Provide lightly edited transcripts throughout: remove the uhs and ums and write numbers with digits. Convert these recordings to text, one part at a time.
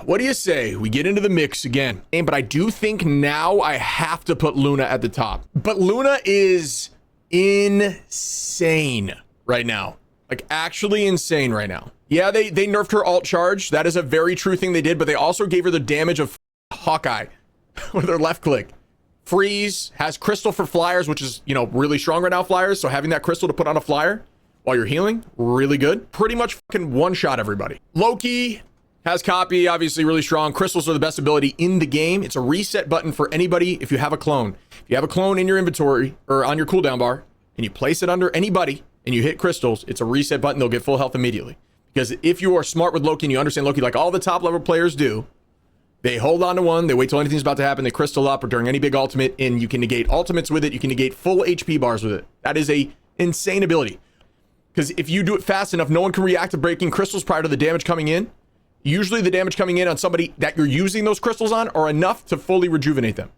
what do you say? We get into the mix again. But I do think now I have to put Luna at the top. But Luna is insane right now. Like, actually insane right now. Yeah, they nerfed her alt charge. That is a very true thing they did, but they also gave her the damage of Hawkeye with their left click. Freeze, has crystal for flyers, which is, you know, really strong right now, flyers. So having that crystal to put on a flyer while you're healing, really good. Pretty much fucking one-shot everybody. Loki has copy, obviously really strong. Crystals are the best ability in the game. It's a reset button for anybody if you have a clone. If you have a clone in your inventory or on your cooldown bar and you place it under anybody and you hit crystals, it's a reset button. They'll get full health immediately. Because if you are smart with Loki and you understand Loki like all the top level players do, they hold on to one, they wait till anything's about to happen, they crystal up or during any big ultimate, and you can negate ultimates with it, you can negate full HP bars with it. That is a insane ability. Because if you do it fast enough, no one can react to breaking crystals prior to the damage coming in. Usually the damage coming in on somebody that you're using those crystals on are enough to fully rejuvenate them.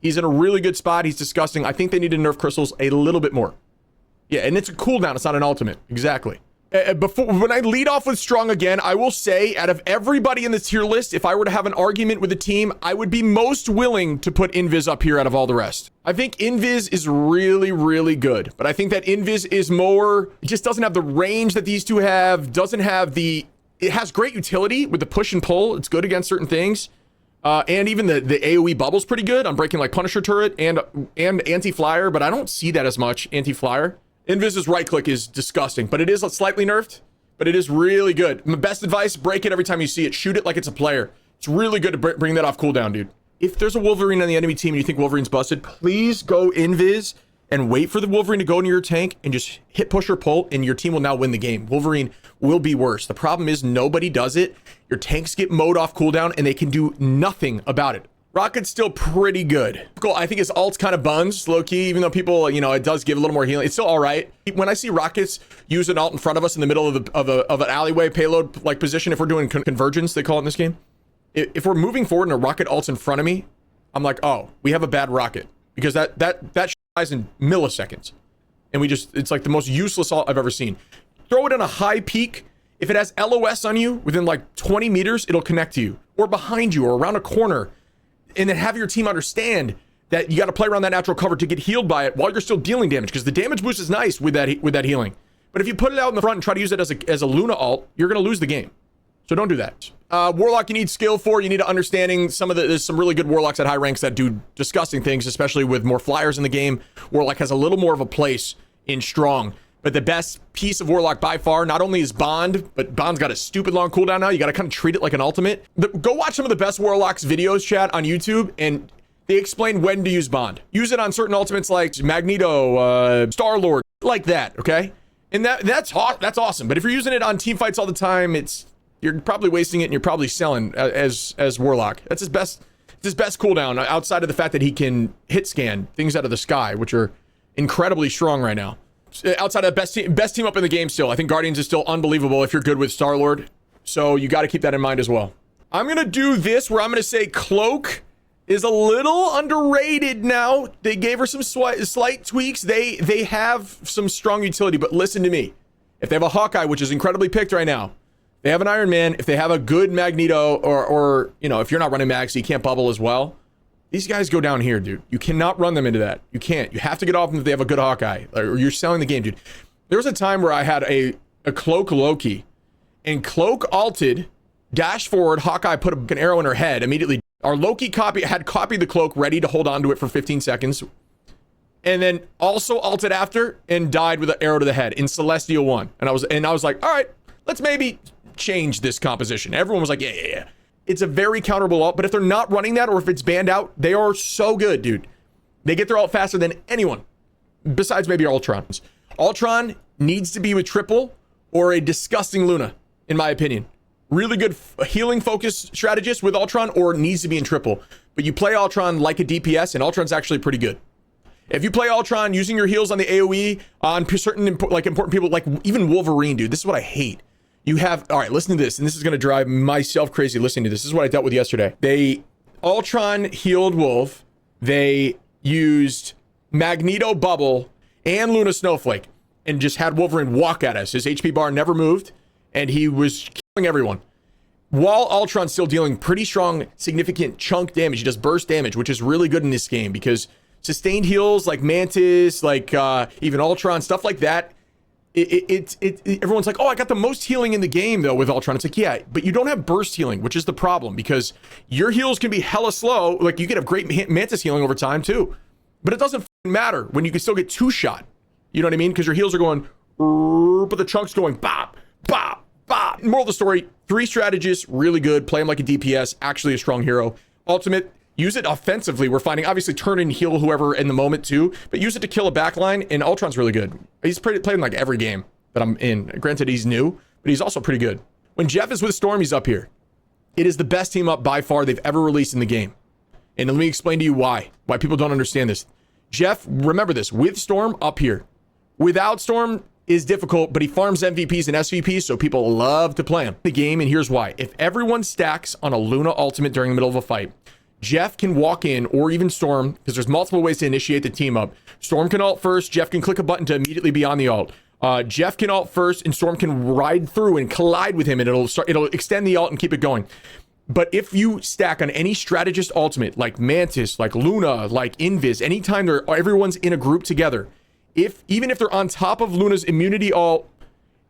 He's in a really good spot. He's disgusting. I think they need to nerf crystals a little bit more. Yeah, and it's a cooldown. It's not an ultimate. Exactly. When I lead off with strong again, I will say out of everybody in this tier list, if I were to have an argument with a team, I would be most willing to put Invis up here out of all the rest. I think Invis is really, really good, but I think that Invis is more, it just doesn't have the range that these two have, it has great utility with the push and pull. It's good against certain things. And even the AoE bubble's pretty good on breaking like Punisher turret and anti-flyer, but I don't see that as much anti-flyer. Invis's right click is disgusting, but it is slightly nerfed, but it is really good. My best advice, break it every time you see it. Shoot it like it's a player. It's really good to bring that off cooldown, dude. If there's a Wolverine on the enemy team and you think Wolverine's busted, please go Invis and wait for the Wolverine to go into your tank and just hit push or pull, and your team will now win the game. Wolverine will be worse. The problem is nobody does it. Your tanks get mowed off cooldown and they can do nothing about it. Rocket's still pretty good. Cool. I think his ult's kind of buns, low-key, even though people, you know, it does give a little more healing. It's still all right. When I see Rockets use an ult in front of us in the middle of an alleyway payload like position, if we're doing convergence, they call it in this game. If we're moving forward and a Rocket ult's in front of me, I'm like, oh, we have a bad Rocket, because that dies in milliseconds, and it's like the most useless ult I've ever seen. Throw it in a high peak. If it has LOS on you within like 20 meters, it'll connect to you, or behind you, or around a corner. And then have your team understand that you got to play around that natural cover to get healed by it while you're still dealing damage, because the damage boost is nice with that healing. But if you put it out in the front and try to use it as a Luna ult, you're going to lose the game. So don't do that. Warlock, you need skill for. You need understanding. There's some really good Warlocks at high ranks that do disgusting things, especially with more flyers in the game. Warlock has a little more of a place in strong. But the best piece of Warlock by far, not only is Bond, but Bond's got a stupid long cooldown now. You got to kind of treat it like an ultimate. Go watch some of the best Warlocks videos, chat, on YouTube, and they explain when to use Bond. Use it on certain ultimates like Magneto, Star-Lord, like that, okay? And that's awesome. But if you're using it on team fights all the time, you're probably wasting it, and you're probably selling as Warlock. That's his best cooldown, outside of the fact that he can hit scan things out of the sky, which are incredibly strong right now. Outside of best team up in the game still. I think Guardians is still unbelievable if you're good with Star-Lord. So you got to keep that in mind as well. I'm going to do this where I'm going to say Cloak is a little underrated now. They gave her some slight tweaks. They have some strong utility, but listen to me. If they have a Hawkeye, which is incredibly picked right now, they have an Iron Man, if they have a good Magneto, or you know, if you're not running Mag, so you can't bubble as well, these guys go down here, dude. You cannot run them into that. You can't. You have to get off them if they have a good Hawkeye, or you're selling the game, dude. There was a time where I had a Cloak Loki, and Cloak ulted, dashed forward, Hawkeye put an arrow in her head immediately. Our Loki had copied the Cloak, ready to hold on to it for 15 seconds, and then also ulted after and died with an arrow to the head in Celestial 1. And I was like, all right, let's maybe change this composition. Everyone was like, yeah. It's a very counterable ult, but if they're not running that, or if it's banned out, they are so good, dude. They get their ult faster than anyone, besides maybe Ultron. Ultron needs to be with triple or a disgusting Luna, in my opinion. Really good healing focus strategist with Ultron, or it needs to be in triple. But you play Ultron like a DPS, and Ultron's actually pretty good. If you play Ultron using your heals on the AoE on certain important people, like even Wolverine, dude, this is what I hate. You have, all right, listen to this, and this is going to drive myself crazy listening to this. This is what I dealt with yesterday. Ultron healed Wolf. They used Magneto Bubble and Luna Snowflake and just had Wolverine walk at us. His HP bar never moved, and he was killing everyone. while Ultron's still dealing pretty strong, significant chunk damage. He does burst damage, which is really good in this game because sustained heals like Mantis, like even Ultron, stuff like that. Everyone's like, oh, I got the most healing in the game though with Ultron. It's like, yeah, but you don't have burst healing, which is the problem because your heals can be hella slow. Like you could have great Mantis healing over time too, but it doesn't matter when you can still get two shot. You know what I mean? Because your heals are going, but the chunk's going bop, bop, bop. Moral of the story, 3 strategists, really good. Play him like a DPS, actually a strong hero. Ultimate, use it offensively. We're finding, obviously, turn and heal whoever in the moment too, but use it to kill a backline, and Ultron's really good. He's playing like every game that I'm in. Granted, he's new, but he's also pretty good. When Jeff is with Storm, he's up here. It is the best team up by far they've ever released in the game. And let me explain to you why people don't understand this. Jeff, remember this, with Storm, up here. Without Storm is difficult, but he farms MVPs and SVPs, so people love to play him. The game, and here's why. If everyone stacks on a Luna ultimate during the middle of a fight, Jeff can walk in, or even Storm, because there's multiple ways to initiate the team up. Storm can ult first, Jeff can click a button to immediately be on the ult. Jeff can ult first, and Storm can ride through and collide with him, and it'll extend the ult and keep it going. But if you stack on any strategist ultimate, like Mantis, like Luna, like Invis, anytime everyone's in a group together, even if they're on top of Luna's immunity ult,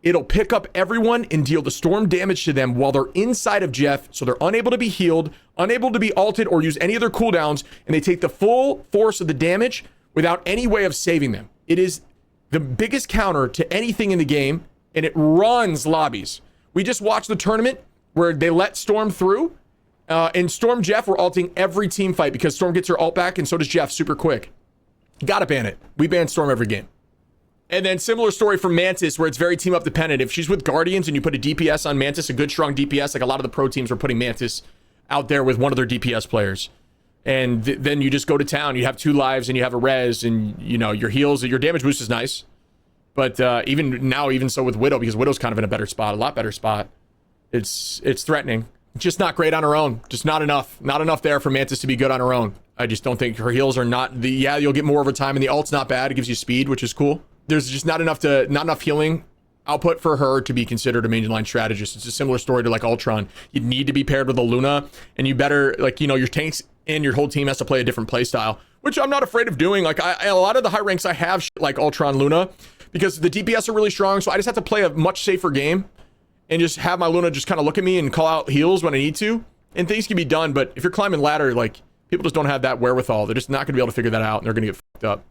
it'll pick up everyone and deal the Storm damage to them while they're inside of Jeff, so they're unable to be healed, unable to be ulted or use any of their cooldowns, and they take the full force of the damage without any way of saving them. It is the biggest counter to anything in the game, and it runs lobbies. We just watched the tournament where they let Storm through, and Storm Jeff were ulting every team fight because Storm gets her ult back, and so does Jeff super quick. Gotta ban it. We ban Storm every game. And then similar story for Mantis, where it's very team up dependent. If she's with Guardians and you put a DPS on Mantis, a good strong DPS, like a lot of the pro teams were putting Mantis out there with one of their DPS players. And then you just go to town. You have 2 lives and you have a res, and you know your heals, your damage boost is nice. But even so with Widow, because Widow's kind of in a better spot, a lot better spot. It's threatening. Just not great on her own. Just not enough. Not enough there for Mantis to be good on her own. I just don't think her heals are not the, yeah, you'll get more over time, and the ult's not bad. It gives you speed, which is cool. There's just not enough healing output for her to be considered a mainline strategist. It's a similar story to like Ultron. You need to be paired with a Luna, and you better, like, you know, your tanks and your whole team has to play a different play style, which I'm not afraid of doing. Like a lot of the high ranks I have like Ultron Luna, because the DPS are really strong, so I just have to play a much safer game and just have my Luna just kind of look at me and call out heals when I need to, and things can be done. But if you're climbing ladder, like, people just don't have that wherewithal. They're just not going to be able to figure that out, and they're going to get fucked up.